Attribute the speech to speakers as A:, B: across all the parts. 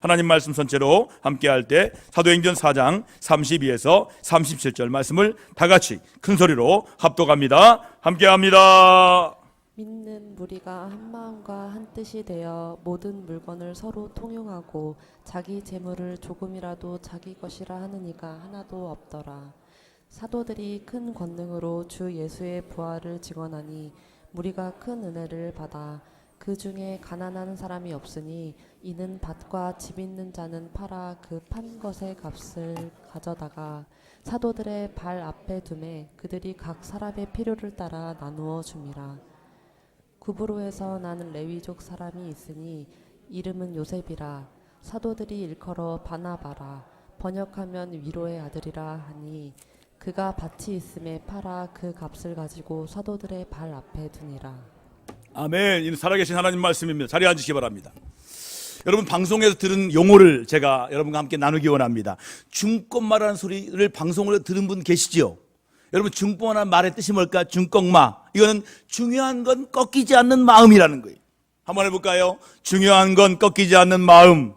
A: 하나님 말씀 전체로 함께할 때 사도행전 4장 32에서 37절 말씀을 다 같이 큰 소리로 합독합니다. 함께합니다.
B: 믿는 무리가 한 마음과 한 뜻이 되어 모든 물건을 서로 통용하고 자기 재물을 조금이라도 자기 것이라 하는 이가 하나도 없더라. 사도들이 큰 권능으로 주 예수의 부활을 증언하니 무리가 큰 은혜를 받아 그 중에 가난한 사람이 없으니 이는 밭과 집 있는 자는 팔아 그 판 것의 값을 가져다가 사도들의 발 앞에 두매 그들이 각 사람의 필요를 따라 나누어 줌이라. 구브로에서 나는 레위족 사람이 있으니 이름은 요셉이라. 사도들이 일컬어 바나바라 번역하면 위로의 아들이라 하니 그가 밭이 있음에 팔아 그 값을 가지고 사도들의 발 앞에 두니라.
A: 아멘. 이는 살아계신 하나님 말씀입니다. 자리에 앉으시기 바랍니다. 여러분, 방송에서 들은 용어를 제가 여러분과 함께 나누기 원합니다. 중꺾마라는 소리를 방송으로 들은 분 계시죠? 여러분, 중꺾마라는 말의 뜻이 뭘까? 중꺾마, 이거는 중요한 건 꺾이지 않는 마음이라는 거예요. 한번 해볼까요? 중요한 건 꺾이지 않는 마음.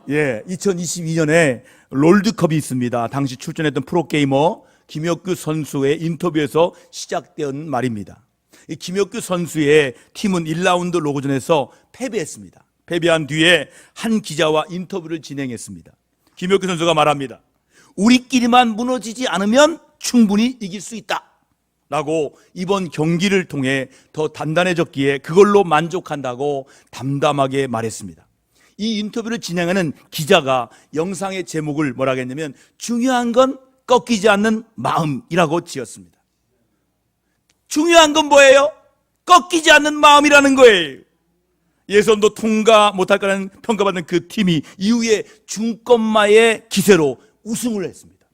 A: 2022년에 롤드컵이 있습니다. 당시 출전했던 프로게이머 김혁규 선수의 인터뷰에서 시작된 말입니다. 이 김혁규 선수의 팀은 1라운드 로고전에서 패배했습니다. 패배한 뒤에 한 기자와 인터뷰를 진행했습니다. 김혁규 선수가 말합니다. 우리끼리만 무너지지 않으면 충분히 이길 수 있다 라고 이번 경기를 통해 더 단단해졌기에 그걸로 만족한다고 담담하게 말했습니다. 이 인터뷰를 진행하는 기자가 영상의 제목을 뭐라고 했냐면 중요한 건 꺾이지 않는 마음이라고 지었습니다. 중요한 건 뭐예요? 꺾이지 않는 마음이라는 거예요. 예선도 통과 못할 거라는 평가받는 그 팀이 이후에 중꺾마의 기세로 우승을 했습니다.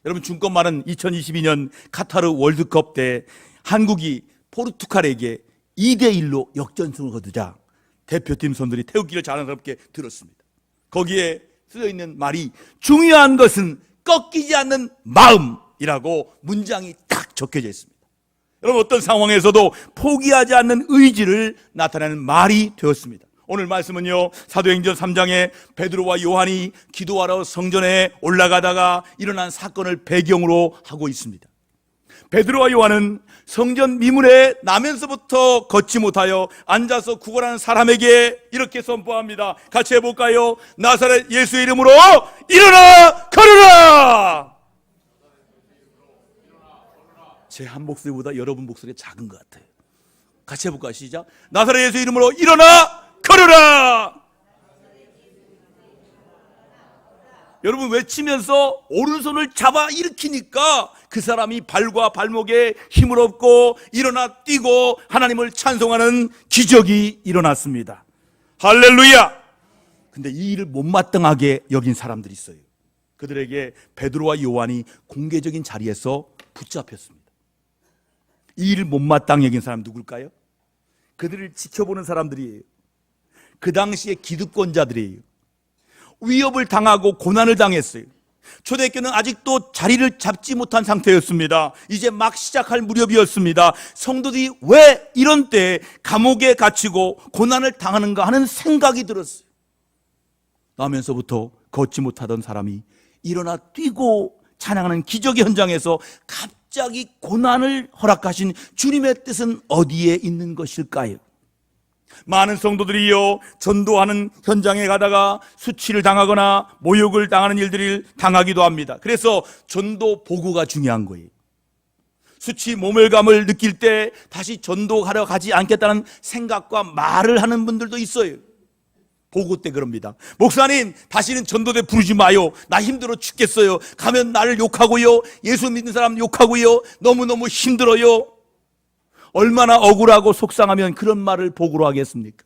A: 여러분, 중꺾마는 2022년 카타르 월드컵 때 한국이 포르투갈에게 2대1로 역전승을 거두자 대표팀 선수들이 태극기를 자랑스럽게 들었습니다. 거기에 쓰여있는 말이 중요한 것은 꺾이지 않는 마음이라고 문장이 딱 적혀져 있습니다. 여러분, 어떤 상황에서도 포기하지 않는 의지를 나타내는 말이 되었습니다. 오늘 말씀은요, 사도행전 3장에 베드로와 요한이 기도하러 성전에 올라가다가 일어난 사건을 배경으로 하고 있습니다. 베드로와 요한은 성전 미문에 나면서부터 걷지 못하여 앉아서 구걸하는 사람에게 이렇게 선포합니다. 같이 해볼까요? 나사렛 예수의 이름으로 일어나 걸으라! 제 한 목소리보다 여러분 목소리가 작은 것 같아요. 같이 해볼까요? 시작. 나사렛 예수 이름으로 일어나 걸으라! 여러분, 외치면서 오른손을 잡아 일으키니까 그 사람이 발과 발목에 힘을 얻고 일어나 뛰고 하나님을 찬송하는 기적이 일어났습니다. 할렐루야! 근데 이 일을 못마땅하게 여긴 사람들이 있어요. 그들에게 베드로와 요한이 공개적인 자리에서 붙잡혔습니다. 이 일을 못마땅히 여긴 사람 누굴까요? 그들을 지켜보는 사람들이에요. 그 당시에 기득권자들이에요. 위협을 당하고 고난을 당했어요. 초대교회는 아직도 자리를 잡지 못한 상태였습니다. 이제 막 시작할 무렵이었습니다. 성도들이 왜 이런 때에 감옥에 갇히고 고난을 당하는가 하는 생각이 들었어요. 나면서부터 걷지 못하던 사람이 일어나 뛰고 찬양하는 기적의 현장에서 갑자기 고난을 허락하신 주님의 뜻은 어디에 있는 것일까요? 많은 성도들이요, 전도하는 현장에 가다가 수치를 당하거나 모욕을 당하는 일들을 당하기도 합니다. 그래서 전도 보고가 중요한 거예요. 수치 모멸감을 느낄 때 다시 전도하러 가지 않겠다는 생각과 말을 하는 분들도 있어요. 보고 때 그럽니다. 목사님, 다시는 전도대 부르지 마요. 나 힘들어 죽겠어요. 가면 나를 욕하고요, 예수 믿는 사람 욕하고요, 너무너무 힘들어요. 얼마나 억울하고 속상하면 그런 말을 복으로 하겠습니까?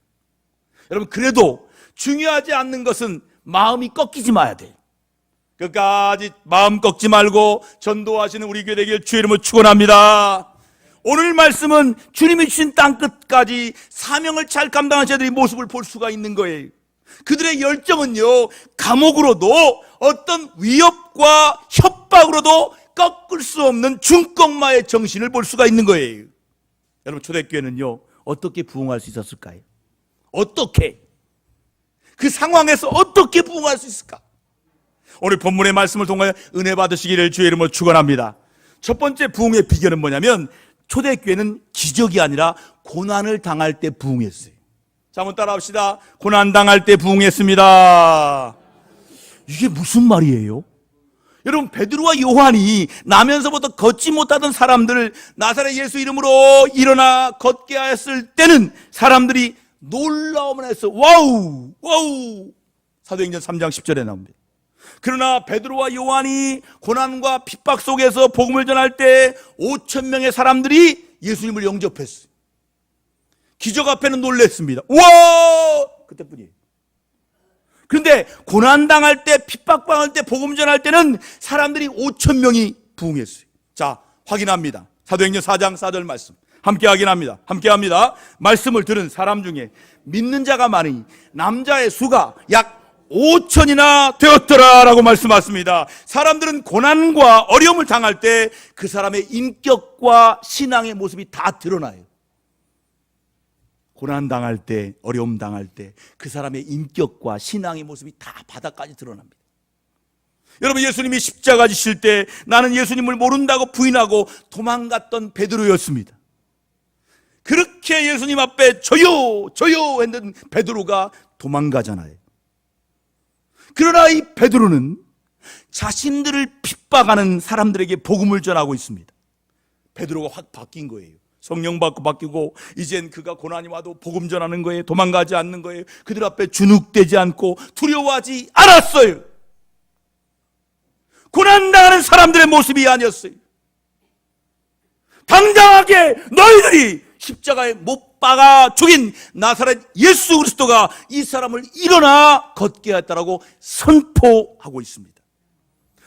A: 여러분, 그래도 중요하지 않는 것은 마음이 꺾이지 마야 돼요. 끝까지 마음 꺾지 말고 전도하시는 우리 교회 되길 주의 이름으로 축원합니다. 오늘 말씀은 주님이 주신 땅 끝까지 사명을 잘 감당한 자들의 모습을 볼 수가 있는 거예요. 그들의 열정은요, 감옥으로도 어떤 위협과 협박으로도 꺾을 수 없는 중꺾마의 정신을 볼 수가 있는 거예요. 여러분, 초대교회는요 어떻게 부흥할 수 있었을까요? 어떻게? 그 상황에서 어떻게 부응할 수 있을까? 오늘 본문의 말씀을 통하여 은혜 받으시기를 주의 이름으로 축원합니다. 첫 번째 부응의 비결은 뭐냐면 초대교회는 기적이 아니라 고난을 당할 때 부응했어요. 자, 한번 따라합시다. 고난 당할 때 부응했습니다. 이게 무슨 말이에요? 여러분, 베드로와 요한이 나면서부터 걷지 못하던 사람들을 나사렛 예수 이름으로 일어나 걷게 하였을 때는 사람들이 놀라움을 했어. 와우, 와우. 사도행전 3장 10절에 나옵니다. 그러나 베드로와 요한이 고난과 핍박 속에서 복음을 전할 때 5천 명의 사람들이 예수님을 영접했어요. 기적 앞에는 놀랬습니다. 와! 그때뿐이에요. 그런데 고난당할 때, 핍박당할 때, 복음 전할 때는 사람들이 5천 명이 부응했어요. 자, 확인합니다. 사도행전 4장 4절 말씀 함께 확인합니다. 함께 합니다. 말씀을 들은 사람 중에 믿는 자가 많으니 남자의 수가 약 5천이나 되었더라라고 말씀하십니다. 사람들은 고난과 어려움을 당할 때 그 사람의 인격과 신앙의 모습이 다 드러나요. 고난 당할 때, 어려움 당할 때 그 사람의 인격과 신앙의 모습이 다 바닥까지 드러납니다. 여러분, 예수님이 십자가 지실 때 나는 예수님을 모른다고 부인하고 도망갔던 베드로였습니다. 그렇게 예수님 앞에 저요 저요 했던 베드로가 도망가잖아요. 그러나 이 베드로는 자신들을 핍박하는 사람들에게 복음을 전하고 있습니다. 베드로가 확 바뀐 거예요. 성령 받고 바뀌고 이젠 그가 고난이 와도 복음 전하는 거예요. 도망가지 않는 거예요. 그들 앞에 주눅되지 않고 두려워하지 않았어요. 고난당하는 사람들의 모습이 아니었어요. 당당하게 너희들이 십자가에 못 박아 죽인 나사렛 예수 그리스도가 이 사람을 일어나 걷게 했다라고 선포하고 있습니다.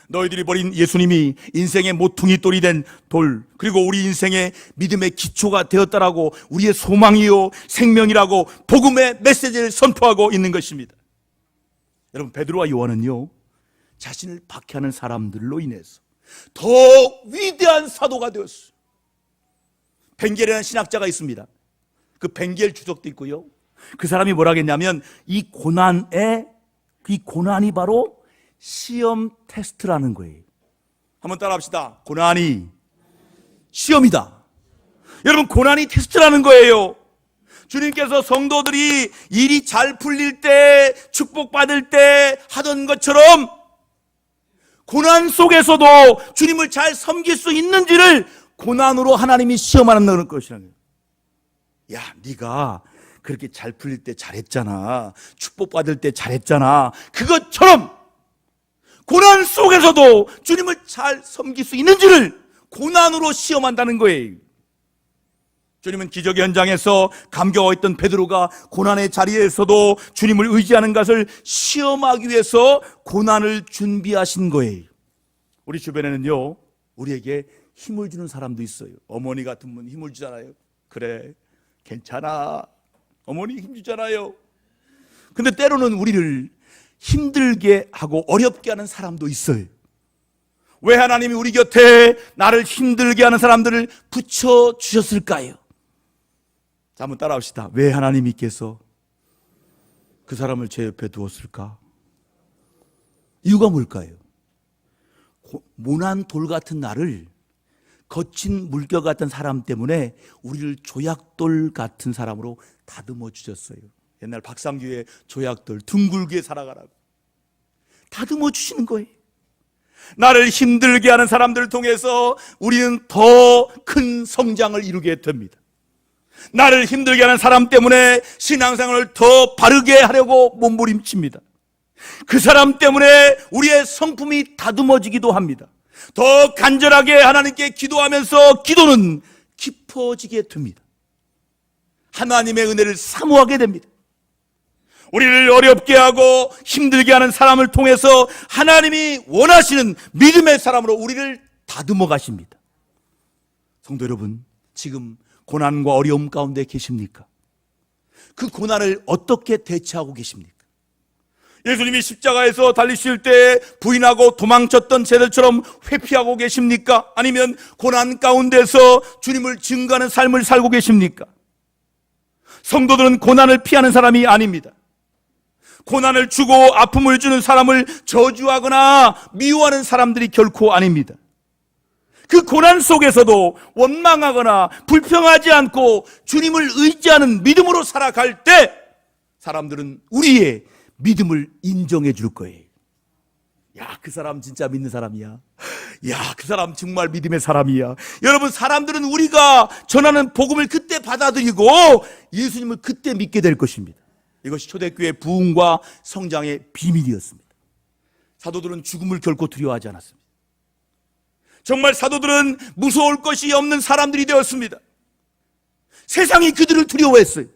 A: 너희들이 버린 예수님이 인생의 모퉁이 돌이 된 돌, 그리고 우리 인생의 믿음의 기초가 되었다라고, 우리의 소망이요 생명이라고 복음의 메시지를 선포하고 있는 것입니다. 여러분, 베드로와 요한은요 자신을 박해하는 사람들로 인해서 더 위대한 사도가 되었어요. 벤겔이라는 신학자가 있습니다. 그 벤겔 주석도 있고요. 그 사람이 뭐라 했냐면 이 고난이 바로 시험 테스트라는 거예요. 한번 따라합시다. 고난이 시험이다. 여러분, 고난이 테스트라는 거예요. 주님께서 성도들이 일이 잘 풀릴 때, 축복받을 때 하던 것처럼 고난 속에서도 주님을 잘 섬길 수 있는지를 고난으로 하나님이 시험하는 것이라는 거예요. 야, 네가 그렇게 잘 풀릴 때 잘했잖아. 축복받을 때 잘했잖아. 그것처럼 고난 속에서도 주님을 잘 섬길 수 있는지를 고난으로 시험한다는 거예요. 주님은 기적 현장에서 감격하고 있던 베드로가 고난의 자리에서도 주님을 의지하는 것을 시험하기 위해서 고난을 준비하신 거예요. 우리 주변에는요 우리에게 힘을 주는 사람도 있어요. 어머니 같은 분 힘을 주잖아요. 그래, 괜찮아, 어머니 힘 주잖아요. 근데 때로는 우리를 힘들게 하고 어렵게 하는 사람도 있어요. 왜 하나님이 우리 곁에 나를 힘들게 하는 사람들을 붙여주셨을까요? 자, 한번 따라합시다. 왜 하나님께서 그 사람을 제 옆에 두었을까? 이유가 뭘까요? 모난 돌 같은 나를 거친 물결 같은 사람 때문에 우리를 조약돌 같은 사람으로 다듬어 주셨어요. 옛날 박상규의 조약돌, 둥글게 살아가라고 다듬어 주시는 거예요. 나를 힘들게 하는 사람들을 통해서 우리는 더 큰 성장을 이루게 됩니다. 나를 힘들게 하는 사람 때문에 신앙생활을 더 바르게 하려고 몸부림칩니다. 그 사람 때문에 우리의 성품이 다듬어지기도 합니다. 더 간절하게 하나님께 기도하면서 기도는 깊어지게 됩니다. 하나님의 은혜를 사모하게 됩니다. 우리를 어렵게 하고 힘들게 하는 사람을 통해서 하나님이 원하시는 믿음의 사람으로 우리를 다듬어 가십니다. 성도 여러분, 지금 고난과 어려움 가운데 계십니까? 그 고난을 어떻게 대처하고 계십니까? 예수님이 십자가에서 달리실 때 부인하고 도망쳤던 쟤들처럼 회피하고 계십니까? 아니면 고난 가운데서 주님을 증거하는 삶을 살고 계십니까? 성도들은 고난을 피하는 사람이 아닙니다. 고난을 주고 아픔을 주는 사람을 저주하거나 미워하는 사람들이 결코 아닙니다. 그 고난 속에서도 원망하거나 불평하지 않고 주님을 의지하는 믿음으로 살아갈 때 사람들은 우리의 믿음을 인정해 줄 거예요. 야, 그 사람 진짜 믿는 사람이야. 야, 그 사람 정말 믿음의 사람이야. 여러분, 사람들은 우리가 전하는 복음을 그때 받아들이고 예수님을 그때 믿게 될 것입니다. 이것이 초대교회 부흥과 성장의 비밀이었습니다. 사도들은 죽음을 결코 두려워하지 않았습니다. 정말 사도들은 무서울 것이 없는 사람들이 되었습니다. 세상이 그들을 두려워했어요.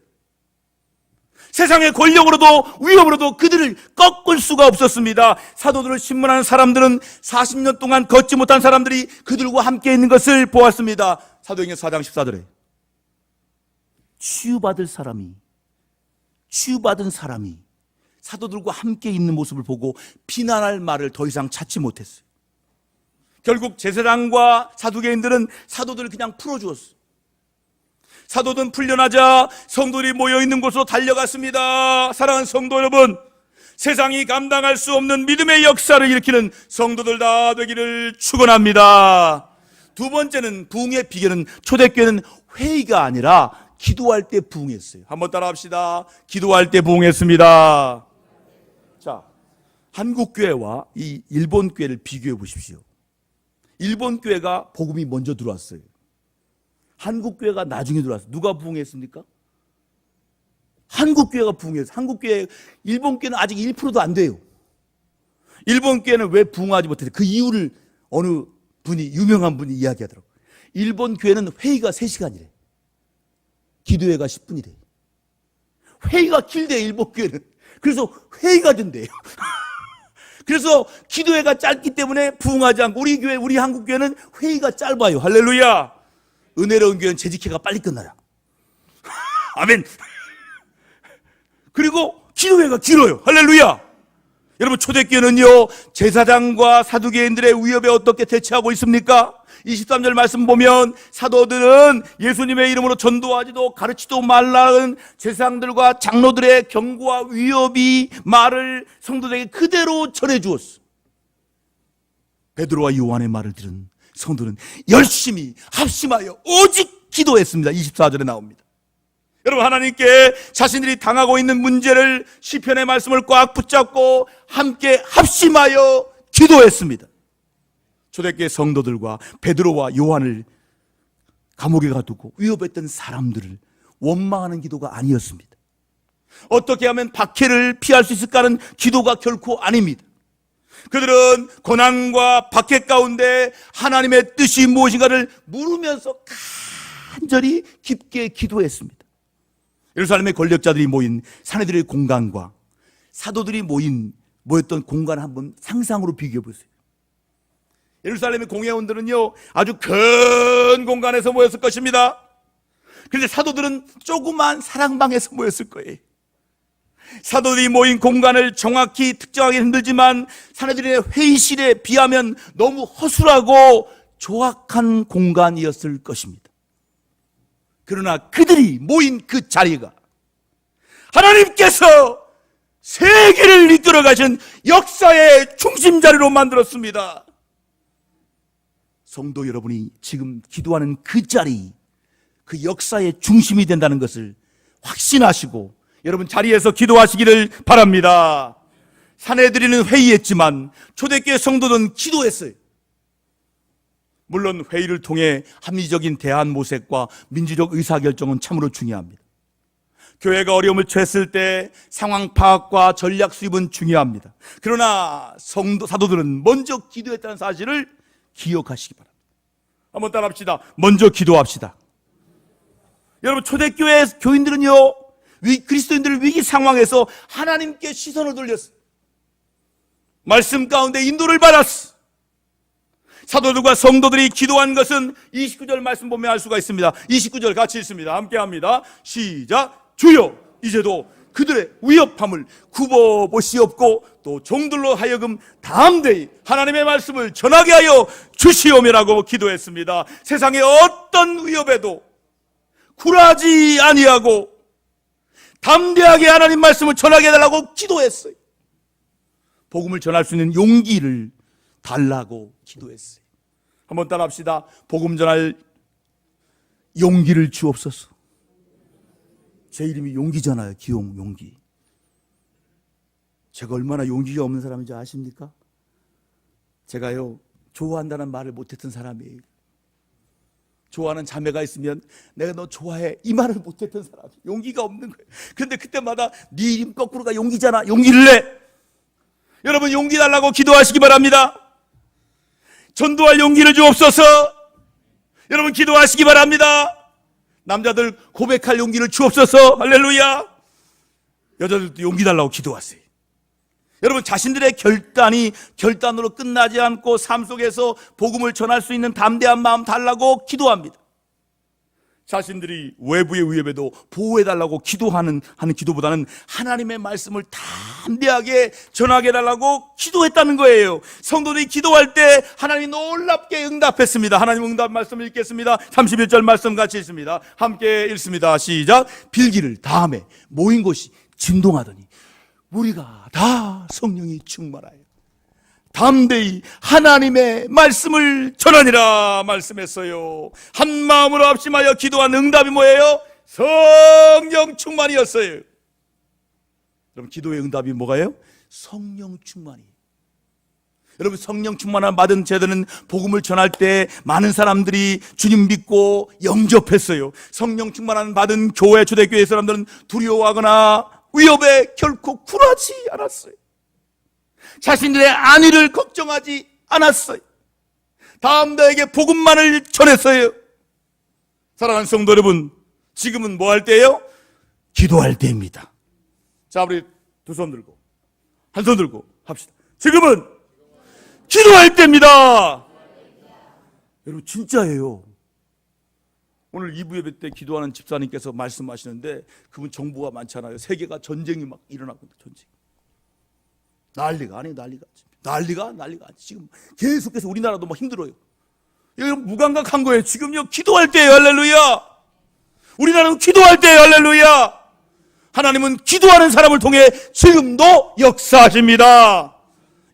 A: 세상의 권력으로도 위협으로도 그들을 꺾을 수가 없었습니다. 사도들을 신문하는 사람들은 40년 동안 걷지 못한 사람들이 그들과 함께 있는 것을 보았습니다. 사도행전 4장 14절에 치유받은 사람이 사도들과 함께 있는 모습을 보고 비난할 말을 더 이상 찾지 못했어요. 결국 제사장과 사두개인들은 사도들을 그냥 풀어주었어요. 사도들은 풀려나자 성도들이 모여있는 곳으로 달려갔습니다. 사랑하는 성도 여러분, 세상이 감당할 수 없는 믿음의 역사를 일으키는 성도들 다 되기를 축원합니다. 두 번째는, 부흥의 비결은 초대교회는 회의가 아니라 기도할 때 부흥했어요. 한번 따라합시다. 기도할 때 부흥했습니다. 자, 한국 교회와 이 일본 교회를 비교해 보십시오. 일본 교회가 복음이 먼저 들어왔어요. 한국 교회가 나중에 들어왔어요. 누가 부흥했습니까? 한국 교회가 부흥했어요. 한국 교회, 일본 교회는 아직 1%도 안 돼요. 일본 교회는 왜 부흥하지 못했어요? 그 이유를 어느 분이, 유명한 분이 이야기하더라고요. 일본 교회는 회의가 3시간이래. 기도회가 10분이래. 회의가 길대, 일본 교회는. 그래서 회의가 된대요. 그래서 기도회가 짧기 때문에 부흥하지 않고, 우리 교회, 우리 한국 교회는 회의가 짧아요. 할렐루야. 은혜로운 교회는 재직회가 빨리 끝나요. 아멘. 그리고 기도회가 길어요. 할렐루야. 여러분, 초대교회는요, 제사장과 사두개인들의 위협에 어떻게 대처하고 있습니까? 23절 말씀 보면 사도들은 예수님의 이름으로 전도하지도 가르치도 말라는 제사장들과 장로들의 경고와 위협이 말을 성도들에게 그대로 전해주었어. 베드로와 요한의 말을 들은 성도는 열심히 합심하여 오직 기도했습니다. 24절에 나옵니다. 여러분, 하나님께 자신들이 당하고 있는 문제를, 시편의 말씀을 꽉 붙잡고 함께 합심하여 기도했습니다. 초대교회 성도들과 베드로와 요한을 감옥에 가두고 위협했던 사람들을 원망하는 기도가 아니었습니다. 어떻게 하면 박해를 피할 수 있을까 하는 기도가 결코 아닙니다. 그들은 고난과 박해 가운데 하나님의 뜻이 무엇인가를 물으면서 간절히 깊게 기도했습니다. 예루살렘의 권력자들이 모인 사내들의 공간과 사도들이 모였던 공간을 한번 상상으로 비교해 보세요. 예루살렘의 공회원들은요, 아주 큰 공간에서 모였을 것입니다. 그런데 사도들은 조그만 사랑방에서 모였을 거예요. 사도들이 모인 공간을 정확히 특정하기 힘들지만 사내들의 회의실에 비하면 너무 허술하고 조악한 공간이었을 것입니다. 그러나 그들이 모인 그 자리가 하나님께서 세계를 이끌어 가신 역사의 중심 자리로 만들었습니다. 성도 여러분이 지금 기도하는 그 자리, 그 역사의 중심이 된다는 것을 확신하시고 여러분 자리에서 기도하시기를 바랍니다. 사내들이는 회의했지만 초대교회 성도는 기도했어요. 물론 회의를 통해 합리적인 대안 모색과 민주적 의사결정은 참으로 중요합니다. 교회가 어려움을 처했을 때 상황 파악과 전략 수립은 중요합니다. 그러나 사도들은 먼저 기도했다는 사실을 기억하시기 바랍니다. 한번 따라합시다. 먼저 기도합시다. 여러분, 초대교회 교인들은요, 그리스도인들을 위기 상황에서 하나님께 시선을 돌렸어요. 말씀 가운데 인도를 받았어. 사도들과 성도들이 기도한 것은 29절 말씀 보면 알 수가 있습니다. 29절 같이 읽습니다. 함께 합니다. 시작. 주여, 이제도 그들의 위협함을 굽어보시옵고 또 종들로 하여금 담대히 하나님의 말씀을 전하게 하여 주시오며라고 기도했습니다. 세상의 어떤 위협에도 굴하지 아니하고 담대하게 하나님 말씀을 전하게 해달라고 기도했어요. 복음을 전할 수 있는 용기를 달라고 기도했어요. 한번 따라합시다. 복음 전할 용기를 주옵소서. 제 이름이 용기잖아요. 기용, 용기. 제가 얼마나 용기가 없는 사람인지 아십니까? 제가요, 좋아한다는 말을 못했던 사람이에요. 좋아하는 자매가 있으면 내가 너 좋아해 이 말을 못했던 사람, 용기가 없는 거예요. 근데 그때마다 네 이름 거꾸로가 용기잖아, 용기를 내. 여러분, 용기 달라고 기도하시기 바랍니다. 전도할 용기를 주옵소서. 여러분, 기도하시기 바랍니다. 남자들 고백할 용기를 주옵소서. 할렐루야. 여자들도 용기 달라고 기도하세요. 여러분, 자신들의 결단으로 끝나지 않고 삶 속에서 복음을 전할 수 있는 담대한 마음 달라고 기도합니다. 자신들이 외부의 위협에도 보호해달라고 하는 기도보다는 하나님의 말씀을 담대하게 전하게 해달라고 기도했다는 거예요. 성도들이 기도할 때 하나님이 놀랍게 응답했습니다. 하나님 응답 말씀을 읽겠습니다. 31절 말씀 같이 읽습니다. 함께 읽습니다. 시작. 빌기를 다음에 모인 곳이 진동하더니 우리가 다 성령이 충만하여 담대히 하나님의 말씀을 전하니라 말씀했어요. 한 마음으로 합심하여 기도한 응답이 뭐예요? 성령 충만이었어요. 여러분, 기도의 응답이 뭐가요? 성령 충만이. 여러분, 성령 충만을 받은 제자들은 복음을 전할 때 많은 사람들이 주님 믿고 영접했어요. 성령 충만을 받은 교회, 초대교회 사람들은 두려워하거나 위협에 결코 굴하지 않았어요. 자신들의 안위를 걱정하지 않았어요. 다음들에게 복음만을 전했어요. 사랑하는 성도 여러분, 지금은 뭐 할 때예요? 기도할 때입니다. 자, 우리 두 손 들고 한 손 들고 합시다. 지금은 기도할 때입니다. 여러분, 진짜예요. 오늘 2부 예배 때 기도하는 집사님께서 말씀하시는데 그분 정보가 많잖아요. 세계가 전쟁이 막 일어나고 있다. 전쟁. 난리가 아니에요. 난리가 아니에요. 지금 계속해서 우리나라도 막 힘들어요. 이거 무감각한 거예요. 지금요, 기도할 때예요. 할렐루야. 우리나라는 기도할 때예요. 할렐루야. 하나님은 기도하는 사람을 통해 지금도 역사하십니다.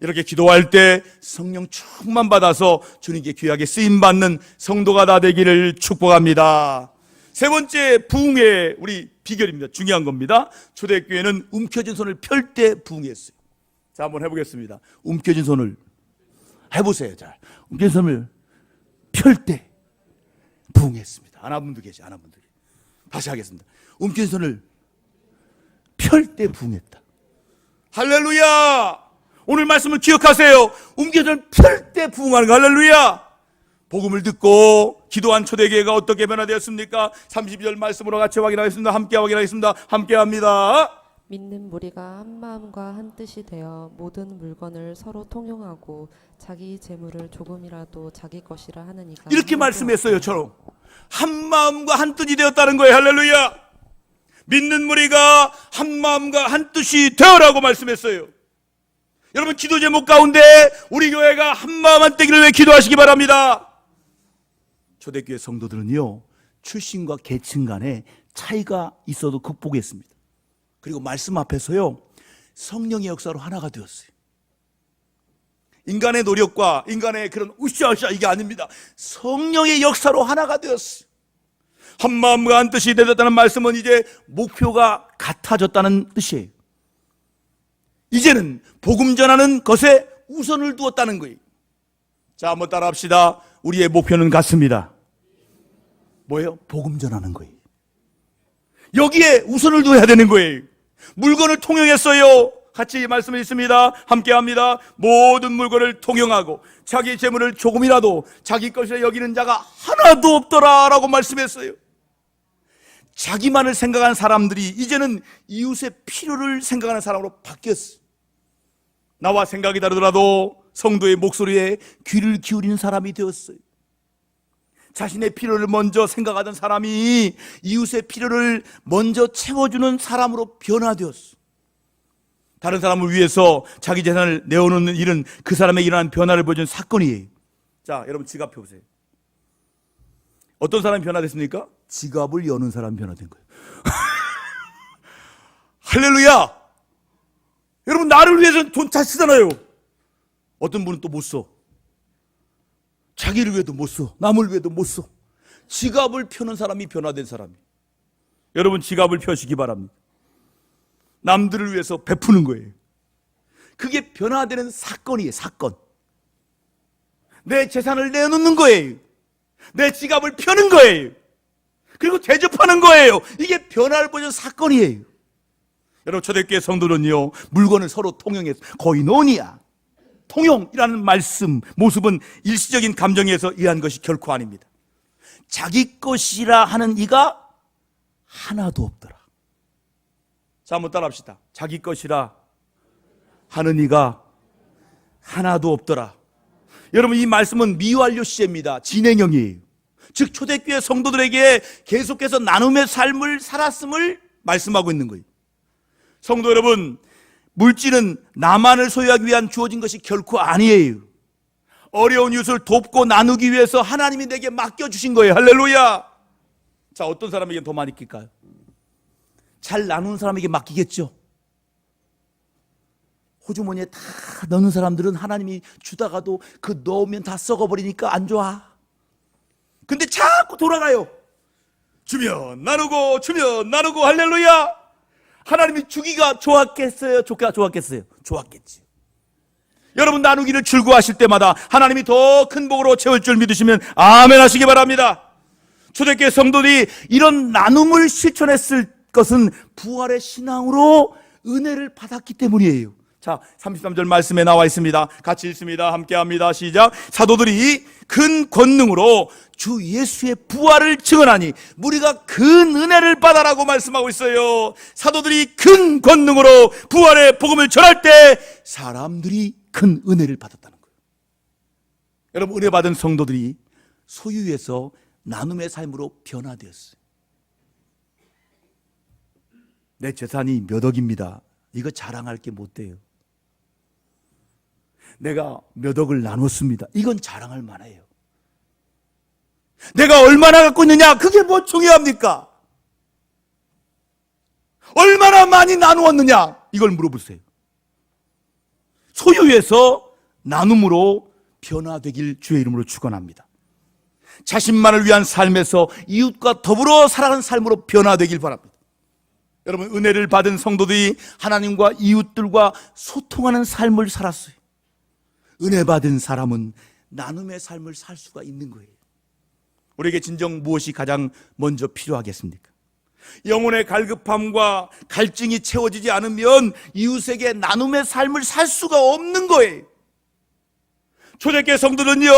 A: 이렇게 기도할 때 성령 충만 받아서 주님께 귀하게 쓰임받는 성도가 다 되기를 축복합니다. 세 번째, 부흥의 우리 비결입니다. 중요한 겁니다. 초대교회는 움켜진 손을 펼 때 부흥했어요. 자, 한번 해보겠습니다. 움켜진 손을 해보세요. 자, 움켜진 손을 펼 때 부흥했습니다. 안 한 분도 계시, 안 한 분도 계시. 다시 하겠습니다. 움켜진 손을 펼 때 부흥했다. 할렐루야. 오늘 말씀을 기억하세요. 움켜진 손을 펼 때 부흥하는 거. 할렐루야. 복음을 듣고 기도한 초대교회가 어떻게 변화되었습니까? 32절 말씀으로 같이 확인하겠습니다. 함께 확인하겠습니다. 함께 합니다.
B: 믿는 무리가 한 마음과 한 뜻이 되어 모든 물건을 서로 통용하고 자기 재물을 조금이라도 자기 것이라 하느니가.
A: 이렇게 말씀했어요. 저로 한 마음과 한 뜻이 되었다는 거예요. 할렐루야. 믿는 무리가 한 마음과 한 뜻이 되어라고 말씀했어요. 여러분, 기도 제목 가운데 우리 교회가 한 마음 한 뜻기를 위해 기도하시기 바랍니다. 초대교회 성도들은요, 출신과 계층 간에 차이가 있어도 극복했습니다. 그리고 말씀 앞에서요, 성령의 역사로 하나가 되었어요. 인간의 노력과 인간의 그런 으쌰으쌰 이게 아닙니다. 성령의 역사로 하나가 되었어요. 한 마음과 한 뜻이 되었다는 말씀은 이제 목표가 같아졌다는 뜻이에요. 이제는 복음 전하는 것에 우선을 두었다는 거예요. 자, 한번 따라합시다. 우리의 목표는 같습니다. 뭐예요? 복음 전하는 거예요. 여기에 우선을 둬야 되는 거예요. 물건을 통용했어요. 같이 말씀이 있습니다. 함께 합니다. 모든 물건을 통용하고 자기 재물을 조금이라도 자기 것이라 여기는 자가 하나도 없더라라고 말씀했어요. 자기만을 생각하는 사람들이 이제는 이웃의 필요를 생각하는 사람으로 바뀌었어요. 나와 생각이 다르더라도 성도의 목소리에 귀를 기울이는 사람이 되었어요. 자신의 필요를 먼저 생각하던 사람이 이웃의 필요를 먼저 채워주는 사람으로 변화되었어. 다른 사람을 위해서 자기 재산을 내어놓는 일은 그 사람의 일어난 변화를 보여주는 사건이에요. 자, 여러분 지갑 펴보세요. 어떤 사람이 변화됐습니까? 지갑을 여는 사람이 변화된 거예요. 할렐루야! 여러분, 나를 위해서는 돈 잘 쓰잖아요. 어떤 분은 또 못 써. 자기를 위해도 못 써. 남을 위해도 못 써. 지갑을 펴는 사람이 변화된 사람이. 여러분, 지갑을 펴시기 바랍니다. 남들을 위해서 베푸는 거예요. 그게 변화되는 사건이에요. 사건. 내 재산을 내놓는 거예요. 내 지갑을 펴는 거예요. 그리고 대접하는 거예요. 이게 변화를 보여준 사건이에요. 여러분, 초대교회 성도는요, 물건을 서로 통용해서 거의노니아, 통용이라는 말씀, 모습은 일시적인 감정에서 의한 것이 결코 아닙니다. 자기 것이라 하는 이가 하나도 없더라. 자, 한번 따라합시다. 자기 것이라 하는 이가 하나도 없더라. 여러분, 이 말씀은 미완료 시제입니다. 진행형이에요. 즉, 초대교회 성도들에게 계속해서 나눔의 삶을 살았음을 말씀하고 있는 거예요. 성도 여러분, 물질은 나만을 소유하기 위한 주어진 것이 결코 아니에요. 어려운 이웃을 돕고 나누기 위해서 하나님이 내게 맡겨주신 거예요. 할렐루야. 자, 어떤 사람에게 더 많이 낄까요? 잘 나누는 사람에게 맡기겠죠. 호주머니에 다 넣는 사람들은 하나님이 주다가도 그 넣으면 다 썩어버리니까 안 좋아. 근데 자꾸 돌아가요. 주면 나누고 주면 나누고. 할렐루야. 하나님이 주기가 좋았겠어요? 좋았겠어요? 좋았겠지. 여러분, 나누기를 즐거워하실 때마다 하나님이 더 큰 복으로 채울 줄 믿으시면 아멘 하시기 바랍니다. 초대교회 성도들이 이런 나눔을 실천했을 것은 부활의 신앙으로 은혜를 받았기 때문이에요. 자, 33절 말씀에 나와 있습니다. 같이 읽습니다. 함께 합니다. 시작. 사도들이 큰 권능으로 주 예수의 부활을 증언하니 무리가 큰 은혜를 받아라고 말씀하고 있어요. 사도들이 큰 권능으로 부활의 복음을 전할 때 사람들이 큰 은혜를 받았다는 거예요. 여러분, 은혜 받은 성도들이 소유에서 나눔의 삶으로 변화되었어요. 내 재산이 몇 억입니다. 이거 자랑할 게 못 돼요. 내가 몇 억을 나눴습니다. 이건 자랑할 만해요. 내가 얼마나 갖고 있느냐? 그게 뭐 중요합니까? 얼마나 많이 나누었느냐? 이걸 물어보세요. 소유에서 나눔으로 변화되길 주의 이름으로 축원합니다. 자신만을 위한 삶에서 이웃과 더불어 살아가는 삶으로 변화되길 바랍니다. 여러분, 은혜를 받은 성도들이 하나님과 이웃들과 소통하는 삶을 살았어요. 은혜 받은 사람은 나눔의 삶을 살 수가 있는 거예요. 우리에게 진정 무엇이 가장 먼저 필요하겠습니까? 영혼의 갈급함과 갈증이 채워지지 않으면 이웃에게 나눔의 삶을 살 수가 없는 거예요. 초대교회 성도는요,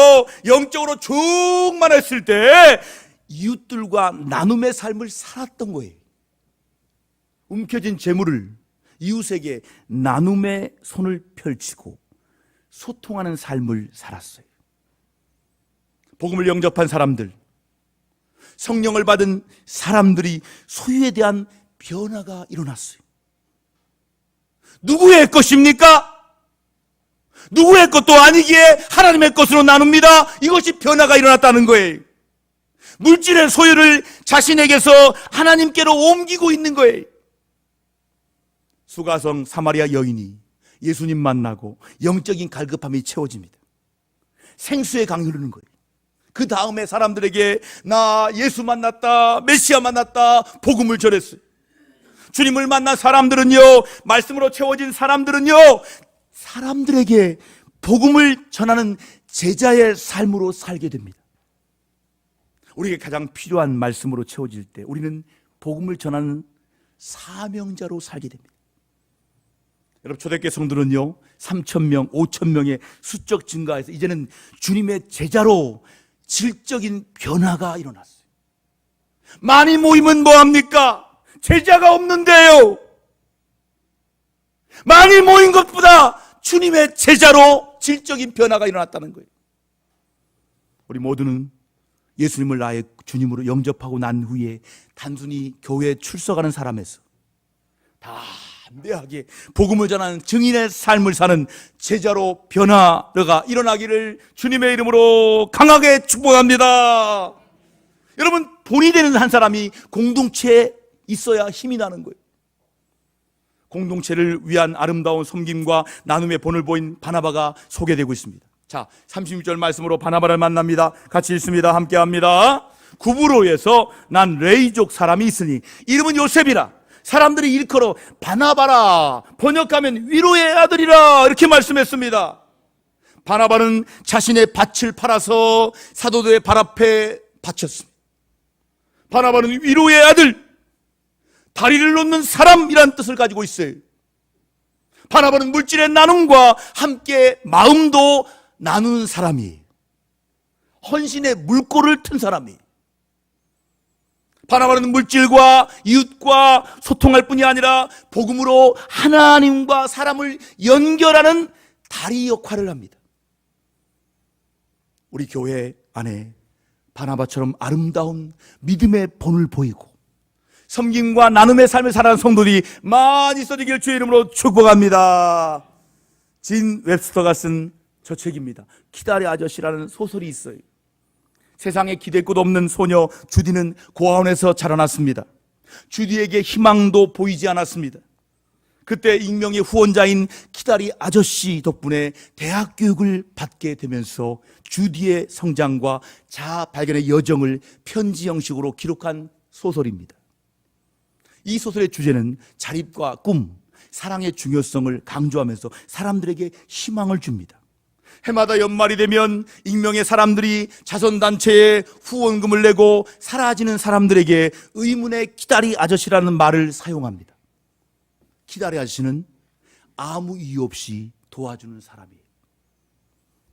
A: 영적으로 충만했을 때 이웃들과 나눔의 삶을 살았던 거예요. 움켜진 재물을 이웃에게 나눔의 손을 펼치고 소통하는 삶을 살았어요. 복음을 영접한 사람들, 성령을 받은 사람들이 소유에 대한 변화가 일어났어요. 누구의 것입니까? 누구의 것도 아니기에 하나님의 것으로 나눕니다. 이것이 변화가 일어났다는 거예요. 물질의 소유를 자신에게서 하나님께로 옮기고 있는 거예요. 수가성 사마리아 여인이 예수님 만나고 영적인 갈급함이 채워집니다. 생수의 강이 흐르는 거예요. 그 다음에 사람들에게 나 예수 만났다, 메시아 만났다, 복음을 전했어요. 주님을 만난 사람들은요, 말씀으로 채워진 사람들은요, 사람들에게 복음을 전하는 제자의 삶으로 살게 됩니다. 우리에게 가장 필요한 말씀으로 채워질 때 우리는 복음을 전하는 사명자로 살게 됩니다. 여러분, 초대교회 성도는요, 3,000명, 5,000명의 수적 증가에서 이제는 주님의 제자로 질적인 변화가 일어났어요. 많이 모이면 뭐합니까? 제자가 없는데요. 많이 모인 것보다 주님의 제자로 질적인 변화가 일어났다는 거예요. 우리 모두는 예수님을 나의 주님으로 영접하고 난 후에 단순히 교회에 출석하는 사람에서 담대하게 복음을 전하는 증인의 삶을 사는 제자로 변화가 일어나기를 주님의 이름으로 강하게 축복합니다. 여러분, 본이 되는 한 사람이 공동체에 있어야 힘이 나는 거예요. 공동체를 위한 아름다운 섬김과 나눔의 본을 보인 바나바가 소개되고 있습니다. 자, 36절 말씀으로 바나바를 만납니다. 같이 읽습니다. 함께 합니다. 구브로에서 난 레이족 사람이 있으니 이름은 요셉이라. 사람들이 일컬어 바나바라, 번역하면 위로의 아들이라, 이렇게 말씀했습니다. 바나바는 자신의 밭을 팔아서 사도들의 발 앞에 바쳤습니다. 바나바는 위로의 아들, 다리를 놓는 사람이란 뜻을 가지고 있어요. 바나바는 물질의 나눔과 함께 마음도 나누는 사람이에요. 헌신의 물꼬를 튼 사람이에요. 바나바는 물질과 이웃과 소통할 뿐이 아니라 복음으로 하나님과 사람을 연결하는 다리 역할을 합니다. 우리 교회 안에 바나바처럼 아름다운 믿음의 본을 보이고 섬김과 나눔의 삶을 살아가는 성도들이 많이 있어지길 주의 이름으로 축복합니다. 진 웹스터가 쓴 저 책입니다. 키다리 아저씨라는 소설이 있어요. 세상에 기댈 곳 없는 소녀 주디는 고아원에서 자라났습니다. 주디에게 희망도 보이지 않았습니다. 그때 익명의 후원자인 키다리 아저씨 덕분에 대학 교육을 받게 되면서 주디의 성장과 자아 발견의 여정을 편지 형식으로 기록한 소설입니다. 이 소설의 주제는 자립과 꿈, 사랑의 중요성을 강조하면서 사람들에게 희망을 줍니다. 해마다 연말이 되면 익명의 사람들이 자선단체에 후원금을 내고 사라지는 사람들에게 의문의 키다리 아저씨라는 말을 사용합니다. 키다리 아저씨는 아무 이유 없이 도와주는 사람이에요.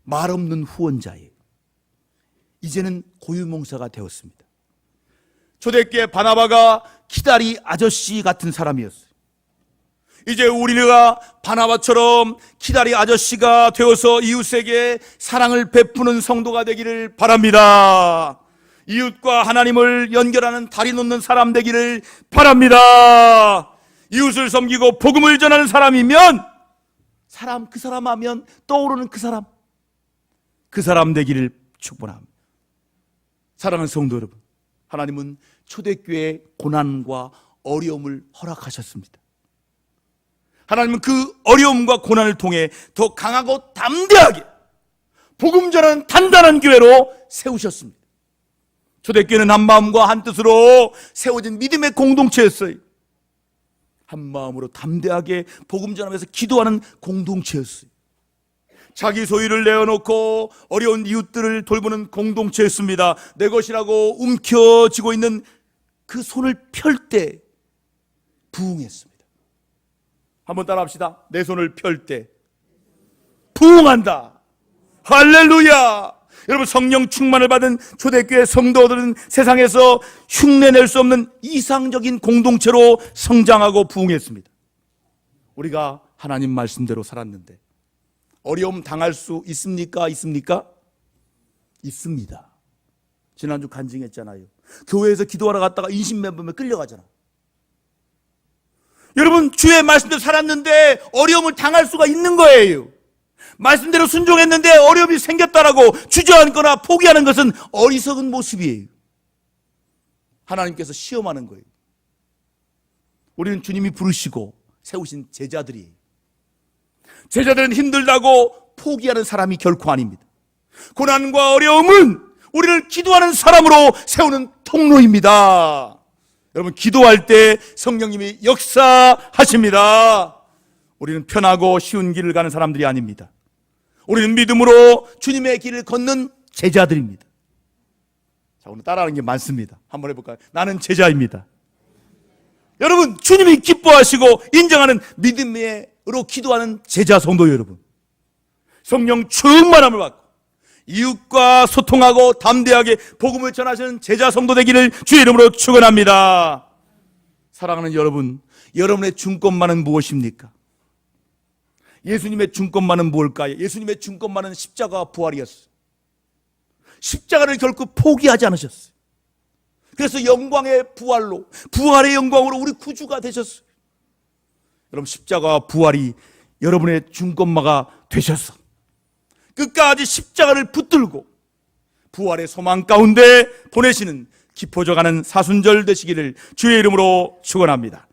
A: 말 없는 후원자예요. 이제는 고유명사가 되었습니다. 초대교회 바나바가 키다리 아저씨 같은 사람이었어요. 이제 우리가 바나바처럼 키다리 아저씨가 되어서 이웃에게 사랑을 베푸는 성도가 되기를 바랍니다. 이웃과 하나님을 연결하는 다리 놓는 사람 되기를 바랍니다. 이웃을 섬기고 복음을 전하는 사람이면 그 사람 하면 떠오르는 그 사람 되기를 축복합니다. 사랑하는 성도 여러분, 하나님은 초대교회의 고난과 어려움을 허락하셨습니다. 하나님은 그 어려움과 고난을 통해 더 강하고 담대하게 복음 전하는 단단한 교회로 세우셨습니다. 초대교회는 한 마음과 한 뜻으로 세워진 믿음의 공동체였어요. 한 마음으로 담대하게 복음 전하면서 기도하는 공동체였어요. 자기 소유를 내어놓고 어려운 이웃들을 돌보는 공동체였습니다. 내 것이라고 움켜쥐고 있는 그 손을 펼 때 부흥했습니다. 한번 따라합시다. 내 손을 펼 때 부흥한다. 할렐루야. 여러분, 성령 충만을 받은 초대교회 성도들은 세상에서 흉내낼 수 없는 이상적인 공동체로 성장하고 부흥했습니다. 우리가 하나님 말씀대로 살았는데 어려움 당할 수 있습니까? 있습니까? 있습니다. 지난주 간증했잖아요. 교회에서 기도하러 갔다가 인신매매에 끌려가잖아. 여러분, 주의 말씀대로 살았는데 어려움을 당할 수가 있는 거예요. 말씀대로 순종했는데 어려움이 생겼다라고 주저앉거나 포기하는 것은 어리석은 모습이에요. 하나님께서 시험하는 거예요. 우리는 주님이 부르시고 세우신 제자들이에요. 제자들은 힘들다고 포기하는 사람이 결코 아닙니다. 고난과 어려움은 우리를 기도하는 사람으로 세우는 통로입니다. 여러분, 기도할 때 성령님이 역사하십니다. 우리는 편하고 쉬운 길을 가는 사람들이 아닙니다. 우리는 믿음으로 주님의 길을 걷는 제자들입니다. 자, 오늘 따라하는 게 많습니다. 한번 해볼까요? 나는 제자입니다. 여러분, 주님이 기뻐하시고 인정하는 믿음으로 기도하는 제자 성도 여러분, 성령 충만함을 받고 이웃과 소통하고 담대하게 복음을 전하시는 제자 성도 되기를 주의 이름으로 축원합니다. 사랑하는 여러분, 여러분의 중건만은 무엇입니까? 예수님의 중건만은 뭘까요? 예수님의 중건만은 십자가와 부활이었어요. 십자가를 결코 포기하지 않으셨어요. 그래서 영광의 부활로, 부활의 영광으로 우리 구주가 되셨어요. 여러분, 십자가와 부활이 여러분의 중건마가 되셨어. 끝까지 십자가를 붙들고 부활의 소망 가운데 보내시는 깊어져가는 사순절 되시기를 주의 이름으로 축원합니다.